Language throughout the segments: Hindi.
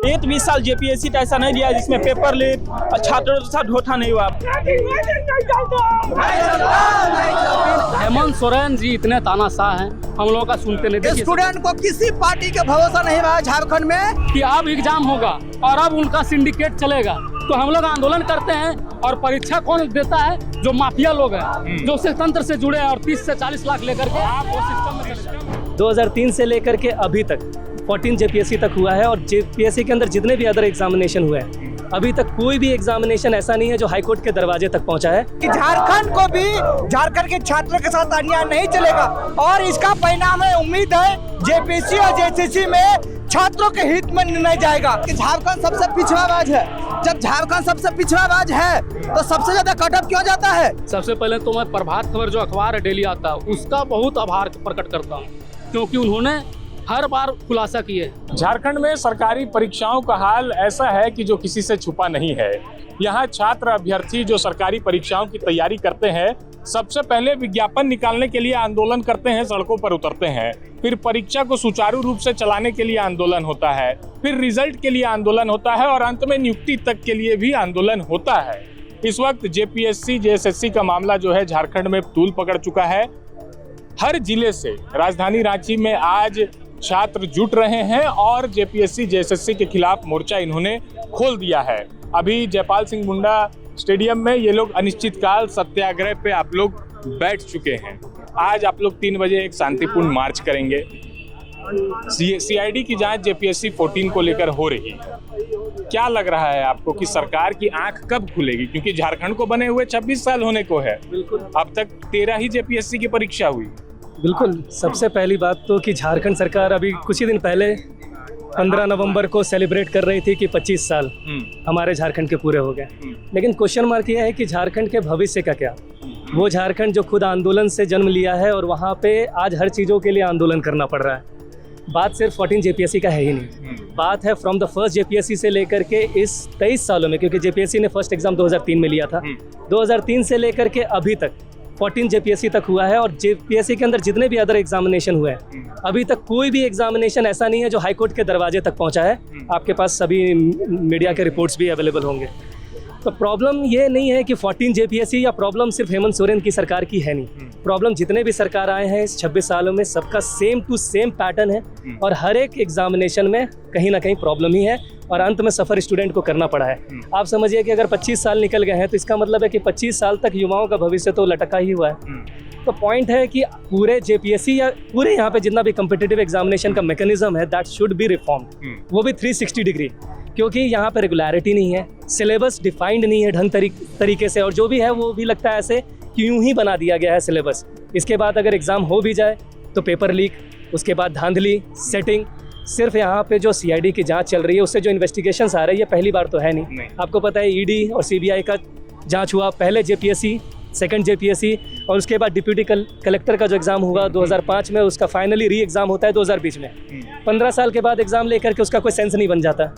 एक 20 साल जेपीएससी का ऐसा नहीं दिया जिसमें पेपर लीक छात्रों के साथ धोखा नहीं हुआ। हेमंत सोरेन जी इतने तानाशाह हैं, हम लोगों का सुनते नहीं। स्टूडेंट को किसी पार्टी का भरोसा नहीं रहा झारखंड में कि अब एग्जाम होगा और अब उनका सिंडिकेट चलेगा, तो हम लोग आंदोलन करते हैं। और परीक्षा कौन देता है? जो माफिया लोग हैं, जो उस तंत्र से जुड़े हैं और 30 से 40 लाख लेकर के आप वो सिस्टम में चले। 2003 से लेकर के अभी तक 14 जेपीएससी तक हुआ है और जेपीएससी के अंदर जितने भी अदर एग्जामिनेशन हुए हैं, अभी तक कोई भी एग्जामिनेशन ऐसा नहीं है जो हाईकोर्ट के दरवाजे तक पहुंचा है। कि झारखंड को भी झारखंड के छात्रों के साथ अन्याय नहीं चलेगा और इसका परिणाम है। उम्मीद है जेपीएससी और जेएसएससी में छात्रों के हित में निर्णय जाएगा। कि झारखंड सबसे पिछड़ा राज्य है, जब झारखंड सबसे पिछड़ा राज्य है तो सबसे ज्यादा कटअप क्यों जाता है? सबसे पहले तो मैं प्रभात खबर जो अखबार है डेली आता है उसका बहुत आभार प्रकट करता हूँ, क्योंकि उन्होंने हर बार खुलासा किए। झारखंड में सरकारी परीक्षाओं का हाल ऐसा है कि जो किसी से छुपा नहीं है। यहाँ छात्र अभ्यर्थी जो सरकारी परीक्षाओं की तैयारी करते हैं, सबसे पहले विज्ञापन निकालने के लिए आंदोलन करते हैं, सड़कों पर उतरते हैं। फिर परीक्षा को सुचारू रूप से चलाने के लिए आंदोलन होता है, फिर रिजल्ट के लिए आंदोलन होता है और अंत में नियुक्ति तक के लिए भी आंदोलन होता है। इस वक्त जेपीएससी जेएसएससी का मामला जो है झारखंड में तूल पकड़ चुका है। हर जिले से राजधानी रांची में आज छात्र जुट रहे हैं और जेपीएससी जेएसएससी के खिलाफ मोर्चा इन्होंने खोल दिया है। अभी जयपाल सिंह मुंडा स्टेडियम में ये लोग अनिश्चितकाल सत्याग्रह पे आप लोग बैठ चुके हैं। आज आप लोग 3 बजे एक शांतिपूर्ण मार्च करेंगे। सीआईडी की जांच जेपीएससी 14 को लेकर हो रही है। क्या लग रहा है आपको कि सरकार की आंख कब खुलेगी? क्योंकि झारखंड को बने हुए 26 साल होने को है, अब तक 13 ही जेपीएससी की परीक्षा हुई। बिल्कुल, सबसे पहली बात तो कि झारखंड सरकार अभी कुछ ही दिन पहले 15 नवंबर को सेलिब्रेट कर रही थी कि 25 साल हमारे झारखंड के पूरे हो गए। लेकिन क्वेश्चन मार्क यह है कि झारखंड के भविष्य का क्या? वो झारखंड जो खुद आंदोलन से जन्म लिया है और वहाँ पे आज हर चीज़ों के लिए आंदोलन करना पड़ रहा है। बात सिर्फ 14 जेपीएससी का है ही नहीं, बात है फ्रॉम द फर्स्ट जेपीएससी से लेकर के इस 23 सालों में, क्योंकि जेपीएससी ने फर्स्ट एग्जाम 2003 में लिया था। 2003 से लेकर के अभी तक 14 जेपीएससी तक हुआ है और जेपीएससी के अंदर जितने भी अदर एग्जामिनेशन हुए हैं, अभी तक कोई भी एग्जामिनेशन ऐसा नहीं है जो हाईकोर्ट के दरवाजे तक पहुंचा है। आपके पास सभी मीडिया के रिपोर्ट्स भी अवेलेबल होंगे। तो प्रॉब्लम ये नहीं है कि 14 जेपीएससी या प्रॉब्लम सिर्फ हेमंत सोरेन की सरकार की है नहीं। प्रॉब्लम जितने भी सरकार आए हैं इस 26 सालों में सबका सेम टू सेम पैटर्न है और हर एक एग्जामिनेशन में कहीं ना कहीं प्रॉब्लम ही है और अंत में सफ़र स्टूडेंट को करना पड़ा है। आप समझिए कि अगर 25 साल निकल गए हैं तो इसका मतलब है कि 25 साल तक युवाओं का भविष्य तो लटका ही हुआ है। तो पॉइंट है कि पूरे जेपीएससी या पूरे यहाँ पे जितना भी कम्पिटिटिव एग्जामिनेशन का मैकेनिज्म है दैट शुड बी रिफॉर्म्ड, वो भी 360 डिग्री, क्योंकि यहाँ पे रेगुलरिटी नहीं है, सिलेबस डिफाइंड नहीं है ढंग तरीके से और जो भी है वो भी लगता है ऐसे कि यूं ही बना दिया गया है सिलेबस। इसके बाद अगर एग्ज़ाम हो भी जाए तो पेपर लीक, उसके बाद धांधली, सेटिंग। सिर्फ यहाँ पे जो सीआईडी की जांच चल रही है उससे जो इन्वेस्टिगेशंस आ रही है पहली बार तो है नहीं। आपको पता है ईडी और सीबीआई का जांच हुआ, पहले जेपीएससी, सेकंड जेपीएससी और उसके बाद डिप्यूटी कलेक्टर का जो एग्ज़ाम हुआ 2005 में, उसका फाइनली री एग्ज़ाम होता है 2020 में। 15 साल के बाद एग्ज़ाम लेकर के उसका कोई सेंस नहीं बन जाता।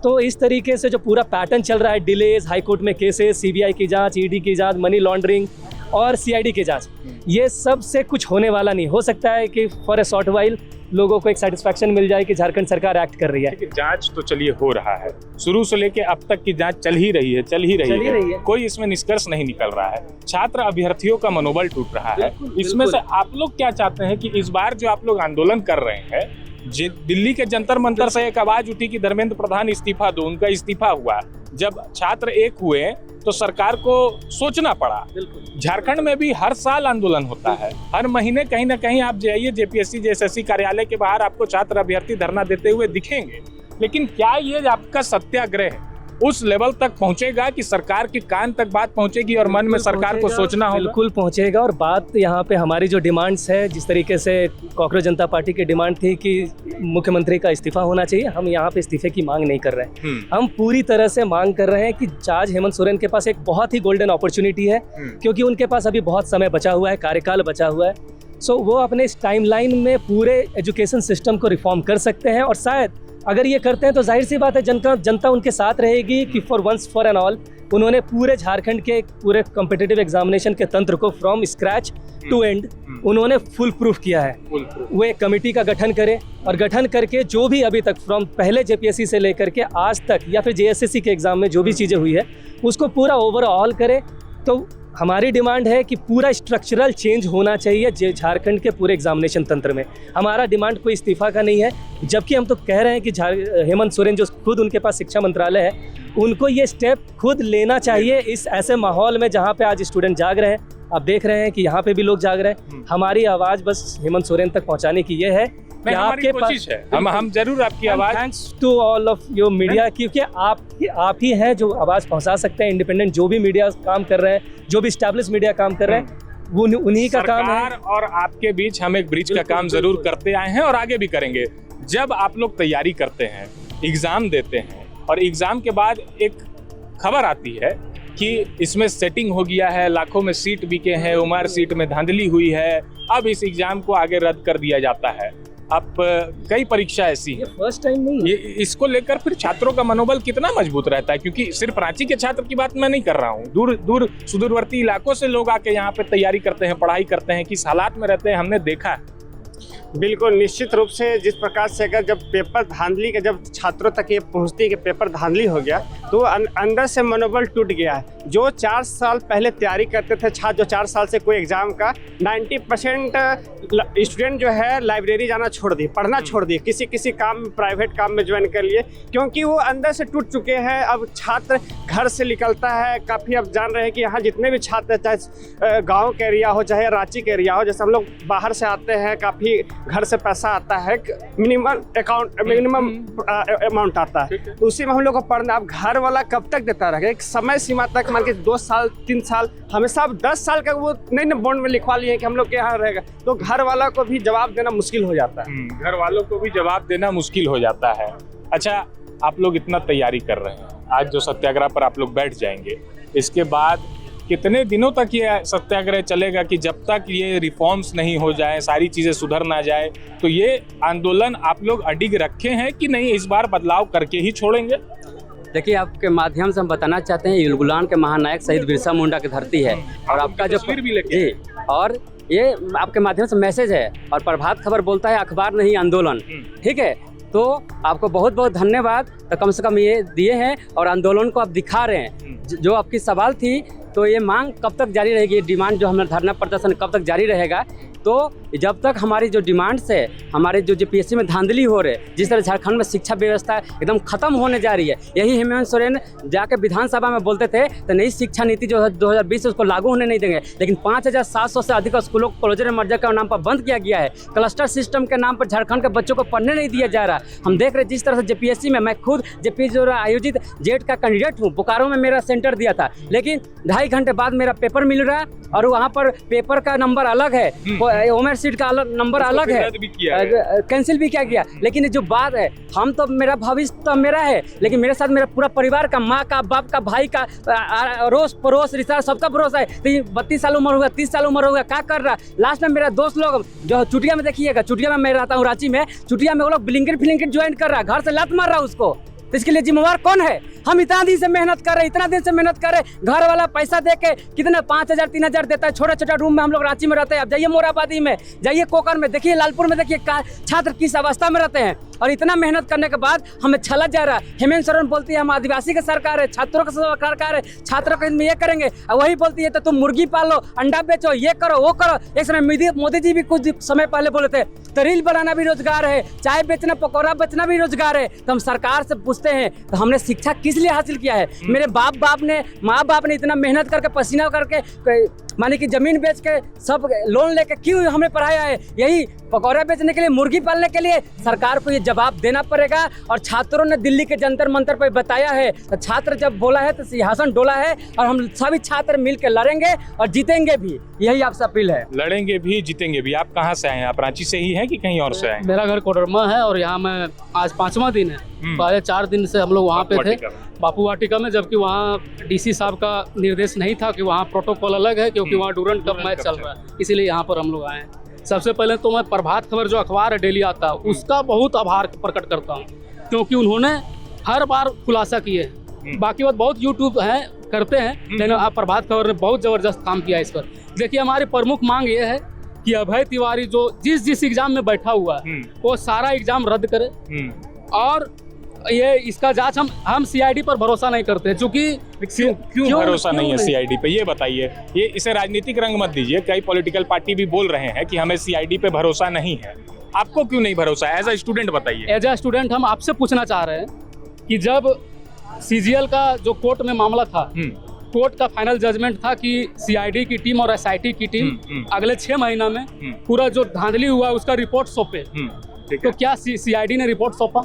तो इस तरीके से जो पूरा पैटर्न चल रहा है, डिलेज, हाईकोर्ट में केसेस, सीबीआई की जांच, ईडी की जांच, मनी लॉन्ड्रिंग और सीआईडी की जांच, ये सब से कुछ होने वाला नहीं। हो सकता है कि फॉर ए शॉर्ट वाइल लोगों को एक सेटिस्फैक्शन मिल जाए कि झारखंड सरकार एक्ट कर रही है। जांच तो चलिए हो रहा है, शुरू से लेके अब तक की जांच चल ही रही है, कोई इसमें निष्कर्ष नहीं निकल रहा है। छात्र अभ्यर्थियों का मनोबल टूट रहा है। इसमें से आप लोग क्या चाहते हैं कि इस बार जो आप लोग आंदोलन कर रहे हैं, दिल्ली के जंतर मंतर से एक आवाज उठी कि धर्मेंद्र प्रधान इस्तीफा दो, उनका इस्तीफा हुआ। जब छात्र एक हुए तो सरकार को सोचना पड़ा। झारखंड में भी हर साल आंदोलन होता है, हर महीने कहीं ना कहीं आप जाइए जेपीएससी जेएसएससी कार्यालय के बाहर आपको छात्र अभ्यर्थी धरना देते हुए दिखेंगे। लेकिन क्या ये आपका सत्याग्रह उस लेवल तक पहुंचेगा कि सरकार के कान तक बात पहुंचेगी और मन में सरकार को सोचना होगा? बिल्कुल पहुंचेगा। और बात यहाँ पे हमारी जो डिमांड्स है, जिस तरीके से कांग्रेस जनता पार्टी की डिमांड थी कि मुख्यमंत्री का इस्तीफा होना चाहिए, हम यहाँ पे इस्तीफे की मांग नहीं कर रहे हैं। हम पूरी तरह से मांग कर रहे हैं कि आज हेमंत सोरेन के पास एक बहुत ही गोल्डन अपॉर्चुनिटी है, क्योंकि उनके पास अभी बहुत समय बचा हुआ है, कार्यकाल बचा हुआ है। सो वो अपने इस टाइमलाइन में पूरे एजुकेशन सिस्टम को रिफॉर्म कर सकते हैं और शायद अगर ये करते हैं तो जाहिर सी बात है जनता उनके साथ रहेगी कि for once for and all उन्होंने पूरे झारखंड के पूरे कॉम्पिटिटिव एग्जामिनेशन के तंत्र को फ्रॉम स्क्रैच टू एंड उन्होंने फुल प्रूफ किया है। वो एक कमेटी का गठन करे और गठन करके जो भी अभी तक फ्रॉम पहले जेपीएससी से लेकर के आज तक या फिर जेएसएससी के एग्ज़ाम में जो भी चीज़ें हुई है उसको पूरा ओवरऑल करे। तो हमारी डिमांड है कि पूरा स्ट्रक्चरल चेंज होना चाहिए झारखंड के पूरे एग्जामिनेशन तंत्र में। हमारा डिमांड कोई इस्तीफा का नहीं है, जबकि हम तो कह रहे हैं कि हेमंत सोरेन जो खुद उनके पास शिक्षा मंत्रालय है उनको ये स्टेप खुद लेना चाहिए इस ऐसे माहौल में जहाँ पे आज स्टूडेंट जाग रहे हैं। आप देख रहे हैं कि यहाँ पे भी लोग जाग रहे हैं। हमारी आवाज़ बस हेमंत सोरेन तक पहुँचाने की ये है कि आपके पास है, हम जरूर आपकी आवाज़, thanks to all of your media, क्योंकि आप ही हैं जो आवाज़ पहुँचा सकते हैं। इंडिपेंडेंट जो भी मीडिया काम कर रहे हैं, जो भी स्टैब्लिश मीडिया काम कर रहे हैं, वो उन्हीं का काम है। और आपके बीच हम एक ब्रिज का काम जरूर करते आए हैं और आगे भी करेंगे। जब आप लोग तैयारी करते हैं, एग्जाम देते हैं और एग्जाम के बाद एक खबर आती है कि इसमें सेटिंग हो गया है, लाखों में सीट बिके हैं, उमर सीट में धांधली हुई है, अब इस एग्जाम को आगे रद्द कर दिया जाता है। अब कई परीक्षा ऐसी है, फर्स्ट टाइम नहीं है। इसको लेकर फिर छात्रों का मनोबल कितना मजबूत रहता है? क्योंकि सिर्फ रांची के छात्र की बात मैं नहीं कर रहा हूँ, दूर सुदूरवर्ती इलाकों से लोग आके यहाँ पे तैयारी करते हैं, पढ़ाई करते हैं, किस हालात में रहते हैं हमने देखा है। बिल्कुल निश्चित रूप से जिस प्रकार से अगर जब पेपर धांधली के जब छात्रों तक ये पहुंचती है कि पेपर धांधली हो गया तो अंदर से मनोबल टूट गया है। जो 4 साल पहले तैयारी करते थे छात्र, जो 4 साल से कोई एग्जाम का 90% स्टूडेंट जो है लाइब्रेरी जाना छोड़ दिए, पढ़ना छोड़ दिए, किसी काम प्राइवेट काम में ज्वाइन कर लिए, क्योंकि वो अंदर से टूट चुके हैं। अब छात्र घर से निकलता है, काफ़ी अब जान रहे हैं कि यहाँ जितने भी छात्र, चाहे गाँव का एरिया हो चाहे रांची का एरिया हो, जैसे हम लोग बाहर से आते हैं, काफ़ी घर से पैसा आता है, मिनिमम अमाउंट आता है, तो उसी में हम लोग को पढ़ना। अब घर वाला कब तक देता रहेगा? एक समय सीमा तक, मान के 2 साल 3 साल, हमेशा अब 10 साल का वो नहीं बॉन्ड में लिखवा लिए कि हम लोग के यहाँ रहेगा, तो घर वाला को भी जवाब देना मुश्किल हो जाता है। घर वालों को भी जवाब देना मुश्किल हो जाता है। अच्छा, आप लोग इतना तैयारी कर रहे हैं, आज जो सत्याग्रह पर आप लोग बैठ जाएंगे, इसके बाद कितने दिनों तक ये सत्याग्रह चलेगा कि जब तक ये रिफॉर्म्स नहीं हो जाए, सारी चीज़ें सुधर ना जाए? तो ये आंदोलन आप लोग अडिग रखे हैं कि नहीं, इस बार बदलाव करके ही छोड़ेंगे? देखिए, आपके माध्यम से हम बताना चाहते हैं, युलगुलान के महानायक शहीद बिरसा मुंडा की धरती है और आपका जो तस्वीर भी लगी है। और ये आपके माध्यम से मैसेज है, और प्रभात खबर बोलता है अखबार नहीं आंदोलन, ठीक है? तो आपको बहुत बहुत धन्यवाद। तो कम से कम ये दिए हैं और आंदोलन को आप दिखा रहे हैं। जो आपकी सवाल थी, तो ये मांग कब तक जारी रहेगी, ये डिमांड जो हमारा धरना प्रदर्शन कब तक जारी रहेगा? तो जब तक हमारी जो डिमांड्स है, हमारे जो जेपीएससी में धांधली हो रहे, जिस तरह झारखंड में शिक्षा व्यवस्था एकदम खत्म होने जा रही है, यही हेमंत सोरेन जाके विधानसभा में बोलते थे तो नई शिक्षा नीति जो है 2020 उसको लागू होने नहीं देंगे, लेकिन 5700 से अधिक स्कूलों को क्लोजर मर्जर के नाम पर बंद किया गया है। क्लस्टर सिस्टम के नाम पर झारखंड के बच्चों को पढ़ने नहीं दिया जा रहा। हम देख रहे जिस तरह से जेपीएससी में, मैं खुद जेपीएससी द्वारा आयोजित जेट का कैंडिडेट हूँ, बोकारो में मेरा सेंटर दिया था, लेकिन 2.5 घंटे बाद मेरा पेपर मिल रहा है और वहाँ पर पेपर का नंबर अलग है, उमर सीट का नंबर अलग है, कैंसिल भी किया गया। लेकिन जो बात है, हम तो, मेरा भविष्य तो मेरा है, लेकिन मेरे साथ मेरा पूरा परिवार का, माँ का, बाप का, भाई का, अड़ोस पड़ोस रिश्तेदार सबका भरोसा है। तो 32 साल उम्र होगा, 30 साल उम्र होगा, क्या कर रहा? लास्ट में मेरा दोस्त लोग जो चुटिया में, देखिएगा चुटिया में मैं रहता हूँ रांची में, चुटिया में वो लोग ब्लिंकेट ज्वाइन कर रहा है, घर से लात मार रहा है उसको। तो इसके लिए जिम्मेवार कौन है? हम इतना दिन से मेहनत कर रहे हैं, इतना दिन से मेहनत कर रहे हैं, घर वाला पैसा दे के कितना 5000 3000 देता है, छोटे छोटे रूम में हम लोग रांची में रहते हैं। अब जाइए मोराबादी में, जाइए कोकर में, देखिए लालपुर में, देखिए छात्र किस अवस्था में रहते हैं। और इतना मेहनत करने के बाद हमें छलक जा रहा है। हेमंत सोरेन बोलती है हम आदिवासी की सरकार है, छात्रों की सरकार है, छात्रों के ये करेंगे, और वही बोलती है तो तुम मुर्गी पालो, अंडा बेचो, ये करो वो करो। एक समय मोदी जी भी कुछ समय पहले बोले थे तो रील बनाना भी रोजगार है, चाय बेचना, पकौड़ा बेचना भी रोजगार है। तो हम सरकार से पूछते हैं तो हमने शिक्षा किस लिए हासिल किया है? मेरे माँ बाप ने इतना मेहनत करके, पसीना करके, माने कि जमीन बेच के, सब लोन लेके क्यों हमें पढ़ाया है? यही पकौड़ा बेचने के लिए, मुर्गी पालने के लिए? सरकार को ये जवाब देना पड़ेगा। और छात्रों ने दिल्ली के जंतर मंतर पर बताया है, तो छात्र जब बोला है तो सिंहासन डोला है, और हम सभी छात्र मिलकर लड़ेंगे और जीतेंगे भी, यही आपसे अपील है। लड़ेंगे भी, जीतेंगे भी। आप कहाँ से आए हैं? आप रांची से ही हैं कि कहीं और से आए? मेरा घर कोडरमा है और यहाँ मैं आज 5वां दिन है। पहले 4 दिन से हम लोग वहाँ पे थे, बापू वाटिका में, जबकि वहाँ डीसी साहब का निर्देश नहीं था कि वहाँ प्रोटोकॉल अलग है, क्योंकि वहाँ डूरंट कप मैच चल रहा है, इसीलिए यहाँ पर हम लोग आए हैं। सबसे पहले तो मैं प्रभात खबर जो अखबार है डेली आता है, उसका बहुत आभार प्रकट करता हूँ, क्योंकि उन्होंने हर बार खुलासा किए। बाकी बात बहुत यूट्यूब है करते हैं, लेकिन आप प्रभात खबर ने बहुत जबरदस्त काम किया इस पर। देखिए, हमारी प्रमुख मांग ये है कि अभय तिवारी जो जिस एग्जाम में बैठा हुआ है वो सारा एग्जाम रद्द करे। और ये इसका जांच हम सीआईडी पर भरोसा नहीं करते, क्योंकि क्यों भरोसा नहीं है सीआईडी पे, ये बताइए। ये इसे राजनीतिक रंग मत दीजिए। कई पॉलिटिकल पार्टी भी बोल रहे हैं कि हमें सीआईडी पे भरोसा नहीं है। आपको क्यों नहीं भरोसा? एज अ स्टूडेंट बताइए। एज अ स्टूडेंट हम आपसे पूछना चाह रहे हैं कि जब सीजीएल का जो कोर्ट में मामला था, कोर्ट का फाइनल जजमेंट था कि सीआईडी की टीम और एसआईटी की टीम अगले 6 महीना में पूरा जो धांधली हुआ उसका रिपोर्ट सौंपे, तो क्या सीआईडी ने रिपोर्ट सौंपा?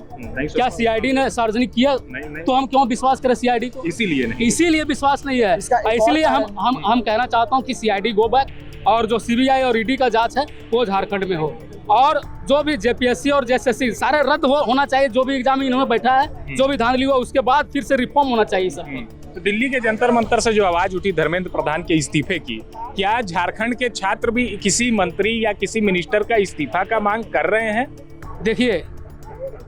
क्या सीआईडी ने सार्वजनिक किया? नहीं। तो हम क्यों विश्वास करें सीआईडी को? इसीलिए विश्वास नहीं है। इसलिए हम कहना चाहता हूं कि सीआईडी गो बैक और जो सीबीआई और ईडी का जांच है वो झारखंड में हो, और जो भी जेपीएससी और जेएसएससी सारे रद्द होना चाहिए। जो भी एग्जाम इन्होंने बैठा है, जो भी धांधली हुआ, उसके बाद फिर से रिफॉर्म होना चाहिए सर। तो दिल्ली के जंतर मंतर से जो आवाज उठी धर्मेंद्र प्रधान के इस्तीफे की, क्या झारखंड के छात्र भी किसी मंत्री या किसी मिनिस्टर का इस्तीफा का मांग कर रहे हैं? देखिए,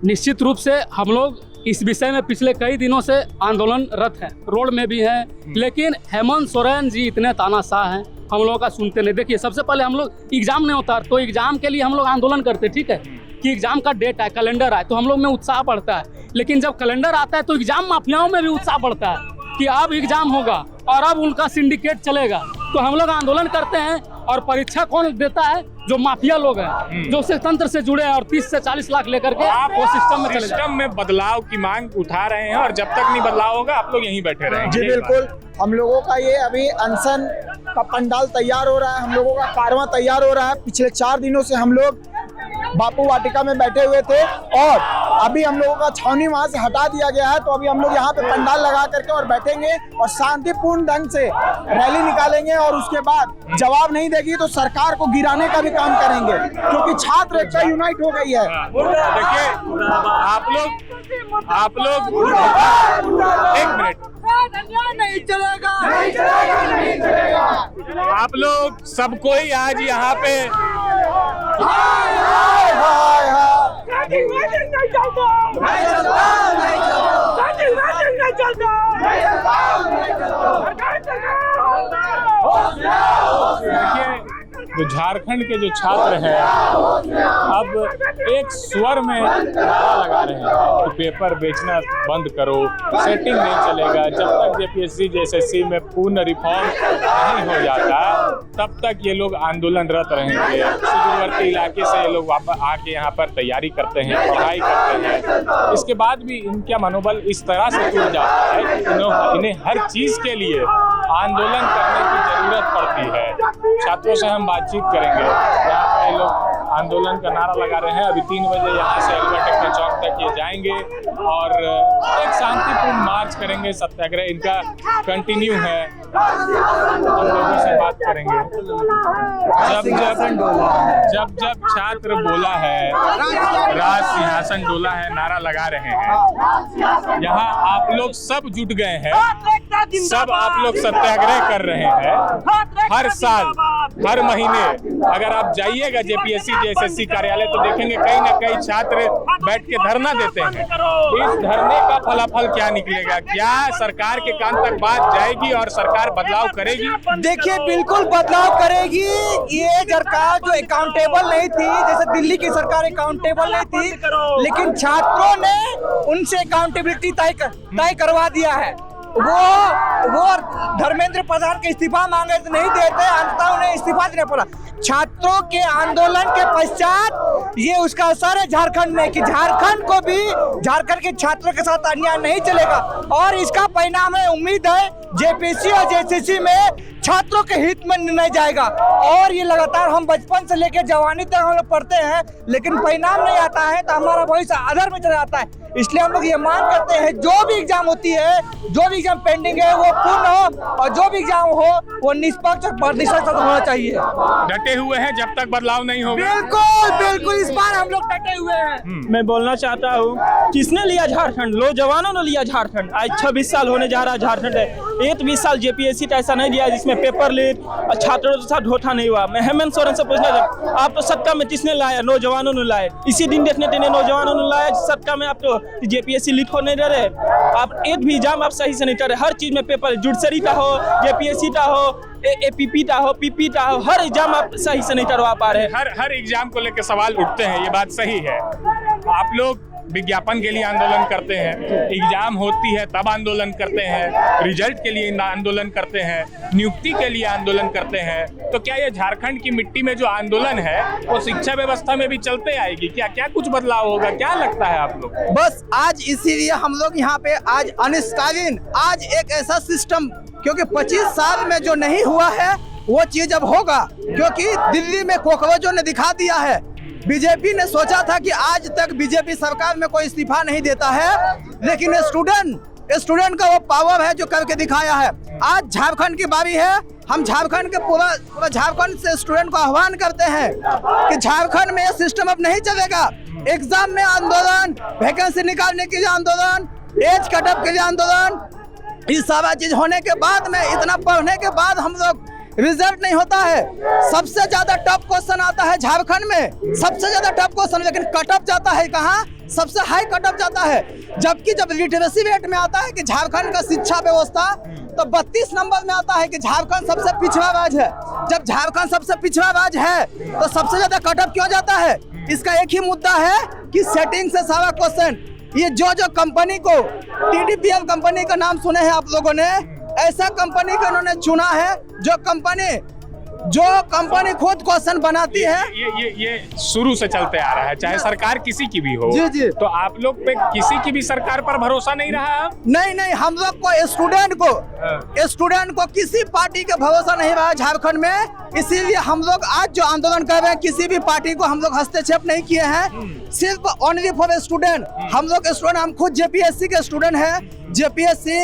निश्चित रूप से हम लोग इस विषय में पिछले कई दिनों से आंदोलनरत हैं, रोड में भी हैं, लेकिन हेमंत सोरेन जी इतने तानाशाह हैं, हम लोगों का सुनते नहीं। देखिए, सबसे पहले हम लोग एग्जाम नहीं होता तो एग्जाम के लिए हम लोग आंदोलन करते, ठीक है, कि एग्जाम का डेट है, कैलेंडर आए, तो हम लोग में उत्साह बढ़ता है। लेकिन जब कैलेंडर आता है तो एग्जाम माफियाओं में भी उत्साह बढ़ता है कि अब एग्जाम होगा और अब उनका सिंडिकेट चलेगा, तो हम लोग आंदोलन करते हैं। और परीक्षा कौन देता है? जो माफिया लोग हैं, जो उस तंत्र से जुड़े हैं और 30 से 40 लाख लेकर के वो सिस्टम में बदलाव की मांग उठा रहे हैं, और जब तक नहीं बदलाव होगा आप लोग यहीं बैठे रहेंगे। जी बिल्कुल, हम लोगों का ये अभी अनशन का पंडाल तैयार हो रहा है, हम लोगों का कारवां तैयार हो रहा है। पिछले 4 दिनों से हम लोग बापू वाटिका में बैठे हुए थे और अभी हम लोगों का छावनी वहां से हटा दिया गया है, तो अभी हम लोग यहाँ पे पंडाल लगा करके और बैठेंगे और शांतिपूर्ण ढंग से रैली निकालेंगे, और उसके बाद जवाब नहीं देगी तो सरकार को गिराने का भी काम करेंगे, क्योंकि छात्र एकता यूनाइट हो गई है। देखिए, आप लोग एक मिनट, नहीं चलेगा, आप लोग सब कोई आज यहाँ पे जो झारखंड के जो छात्र हैं अब एक स्वर में नारा लगा रहे हैं कि पेपर बेचना बंद करो, सेटिंग नहीं चलेगा। जब तक जेपीएससी जेएसएससी में पूर्ण रिफॉर्म नहीं हो जाता तब तक ये लोग आंदोलनरत रहेंगे। सुदूरवर्ती इलाके से ये लोग वापस आके यहाँ पर तैयारी करते हैं, पढ़ाई करते हैं। इसके बाद भी इनका मनोबल इस तरह से टूट जाता है कि इन्हें हर चीज़ के लिए आंदोलन करने की जरूरत पड़ती है। छात्रों से हम बातचीत करेंगे। यहाँ पे ये लोग आंदोलन का नारा लगा रहे हैं। अभी 3 बजे यहाँ से अल्बर्ट एक्टर चौक तक ये जाएंगे और एक शांतिपूर्ण मार्च करेंगे। सत्याग्रह इनका कंटिन्यू है। हम लोगों से बात करेंगे। जब छात्र बोला है, राज सिंहासन डोला है, नारा लगा रहे हैं, यहाँ आप लोग सब जुट गए हैं, सब आप लोग सत्याग्रह कर रहे हैं। हर साल, हर महीने अगर आप जाइएगा जेपीएससी जेएसएससी कार्यालय तो देखेंगे कहीं ना कहीं छात्र बैठ के धरना देते हैं। इस धरने का फलाफल क्या निकलेगा? क्या सरकार के कान तक बात जाएगी और सरकार बदलाव करेगी? देखिए, बिल्कुल बदलाव करेगी। ये सरकार जो अकाउंटेबल नहीं थी, जैसे दिल्ली की सरकार अकाउंटेबल नहीं थी, लेकिन छात्रों ने उनसे अकाउंटेबिलिटी तय करवा दिया है। वो धर्मेंद्र प्रधान के इस्तीफा मांगे तो नहीं देते, अंततः उन्हें इस्तीफा देना पड़ा। छात्रों के आंदोलन के पश्चात ये उसका असर है झारखंड में कि झारखंड को भी, झारखंड के छात्रों के साथ अन्याय नहीं चलेगा, और इसका परिणाम है, उम्मीद है जेपीएससी और जेएसएससी में छात्रों के हित में निर्णय जाएगा। और ये लगातार हम बचपन से लेकर जवानी तक हम लोग पढ़ते हैं, लेकिन परिणाम नहीं आता है तो हमारा भविष्य अधर में चला जाता है। इसलिए हम लोग ये मांग करते हैं, जो भी एग्जाम होती है, जो भी एग्जाम पेंडिंग है वो पूर्ण हो, और जो भी एग्जाम हो वो निष्पक्ष और प्रतिशत होना चाहिए। डटे हुए हैं जब तक बदलाव नहीं होगा। बिल्कुल बिल्कुल, इस बार हम लोग डटे हुए हैं। मैं बोलना चाहता हूँ, किसने लिया झारखंड? लो जवानों ने लिया झारखंड। आज 26 साल होने जा रहा है झारखंड है। एक भी साल जेपीएससी का ऐसा नहीं दिया जिसमें पेपर लीक और छात्रों के साथ धोखा नहीं हुआ। मैं हेमंत सोरेन से पूछना चाहता हूं, आप तो सत्ता में किसने लाया? नौजवानों ने लाए। इसी दिन देखने देने नौजवानों ने लाया सत्ता में। आप तो जेपीएससी लीक हो नहीं दे रहे, आप एक भी एग्जाम आप सही से नहीं कर रहे। हर चीज में पेपर, जुडिशरी का हो, जेपीएससी का हो, एपीपी का हो, पीपी का हो, हर एग्जाम आप सही से नहीं करवा पा रहे। हर एग्जाम को लेकर सवाल उठते हैं, ये बात सही है। आप लोग विज्ञापन के लिए आंदोलन करते हैं, एग्जाम होती है तब आंदोलन करते हैं, रिजल्ट के लिए आंदोलन करते हैं, नियुक्ति के लिए आंदोलन करते हैं। तो क्या ये झारखंड की मिट्टी में जो आंदोलन है वो शिक्षा व्यवस्था में भी चलते आएगी? क्या क्या कुछ बदलाव होगा? क्या लगता है आप लोग? बस आज इसीलिए हम लोग यहाँ पे आज अनिश्चितकालीन आज एक ऐसा सिस्टम, क्योंकि 25 साल में जो नहीं हुआ है वो चीज अब होगा, क्योंकि दिल्ली में कॉकरोचों ने दिखा दिया है। बीजेपी ने सोचा था कि आज तक बीजेपी सरकार में कोई इस्तीफा नहीं देता है, लेकिन स्टूडेंट का वो पावर है जो करके दिखाया है। आज झारखंड की बारी है। हम झारखंड के पूरा झारखंड से स्टूडेंट को आह्वान करते हैं कि झारखंड में ये सिस्टम अब नहीं चलेगा। एग्जाम में आंदोलन, वैकेंसी निकालने के लिए आंदोलन, एज कटअप के लिए आंदोलन, ये सारा चीज होने के बाद में, इतना पढ़ने के बाद हम लोग रिजल्ट नहीं होता है। सबसे ज्यादा टफ क्वेश्चन आता है झारखंड में, सबसे ज्यादा टफ क्वेश्चन, लेकिन कटअप जाता है कहाँ? सबसे हाई कटअप जाता है। जबकि जब लिटरेसी रेट में आता है कि झारखंड का शिक्षा व्यवस्था, तो 32 नंबर में आता है कि झारखंड सबसे पिछड़ा राज्य है। जब झारखंड सबसे पिछड़ा राज्य है तो सबसे ज्यादा कटअप क्यों जाता है? इसका एक ही मुद्दा है कि सेटिंग से सारा क्वेश्चन, ये जो कंपनी को TDPL कंपनी का नाम सुने हैं आप लोगों ने, ऐसा कंपनी को इन्होंने चुना है जो कंपनी खुद क्वेश्चन बनाती है। ये शुरू से चलते आ रहा है, चाहे सरकार किसी की भी हो। जी जी। तो आप लोग पे किसी की भी सरकार पर भरोसा नहीं रहा? नहीं, हम लोग को स्टूडेंट को किसी पार्टी का भरोसा नहीं रहा झारखंड में। इसीलिए हम लोग आज जो आंदोलन कर रहे हैं, किसी भी पार्टी को हम लोग हस्तक्षेप नहीं किए हैं, सिर्फ ओनली फॉर स्टूडेंट। हम लोग स्टूडेंट, हम खुद जेपीएससी के स्टूडेंट हैं। जेपीएससी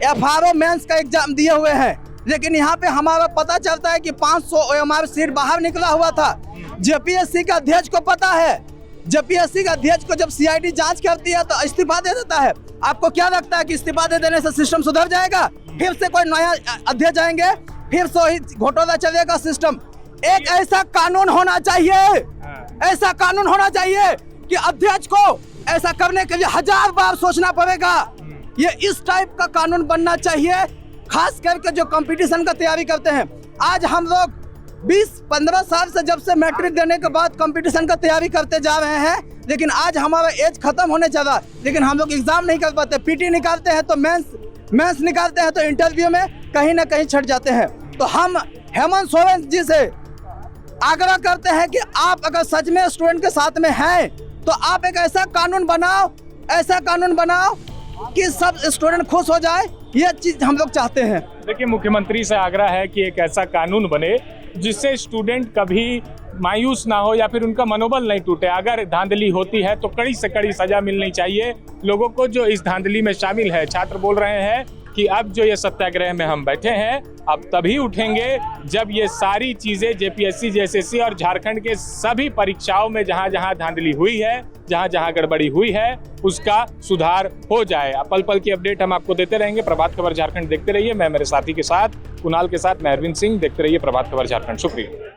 FRO मेंस का एग्जाम दिए हुए हैं, लेकिन यहाँ पे हमारा पता चलता है कि 500 OMR सीट बाहर निकला हुआ था। जेपीएससी का अध्यक्ष को पता है, जेपीएससी का अध्यक्ष को जब CID जांच करती है तो इस्तीफा दे देता है। आपको क्या लगता है कि इस्तीफा दे देने से सिस्टम सुधर जाएगा? फिर से कोई नया अध्यक्ष आएंगे, फिर से वही घोटाला चलेगा सिस्टम। एक ऐसा कानून होना चाहिए, ऐसा कानून होना चाहिए कि अध्यक्ष को ऐसा करने के लिए 1000 बार सोचना पड़ेगा। ये इस टाइप का कानून बनना चाहिए, खास करके जो कंपटीशन का तैयारी करते हैं। आज हम लोग 20-15 साल से जब से मैट्रिक देने के बाद कंपटीशन का तैयारी करते जा रहे हैं, लेकिन आज हमारा एज खत्म होने चला, लेकिन हम लोग एग्जाम नहीं कर पाते। PT निकालते हैं तो मेंस निकालते हैं तो इंटरव्यू में कहीं ना कहीं छट जाते हैं। तो हम हेमंत सोरेन जी से आग्रह करते हैं कि आप अगर सच में स्टूडेंट के साथ में हैं तो आप एक ऐसा कानून बनाओ कि सब स्टूडेंट खुश हो जाए। ये चीज हम लोग चाहते हैं। देखिए, मुख्यमंत्री से आग्रह है कि एक ऐसा कानून बने जिससे स्टूडेंट कभी मायूस ना हो या फिर उनका मनोबल नहीं टूटे। अगर धांधली होती है तो कड़ी से कड़ी सजा मिलनी चाहिए लोगों को जो इस धांधली में शामिल है। छात्र बोल रहे हैं कि अब जो ये सत्याग्रह में हम बैठे हैं, अब तभी उठेंगे जब ये सारी चीज़ें जेपीएससी, जेएसएससी और झारखंड के सभी परीक्षाओं में जहाँ जहाँ धांधली हुई है, जहाँ जहाँ गड़बड़ी हुई है, उसका सुधार हो जाए। पल पल की अपडेट हम आपको देते रहेंगे। प्रभात खबर झारखंड देखते रहिए। मैं मेरे साथी के साथ, कुणाल के साथ मैं अरविंद सिंह। देखते रहिए प्रभात खबर झारखंड। शुक्रिया।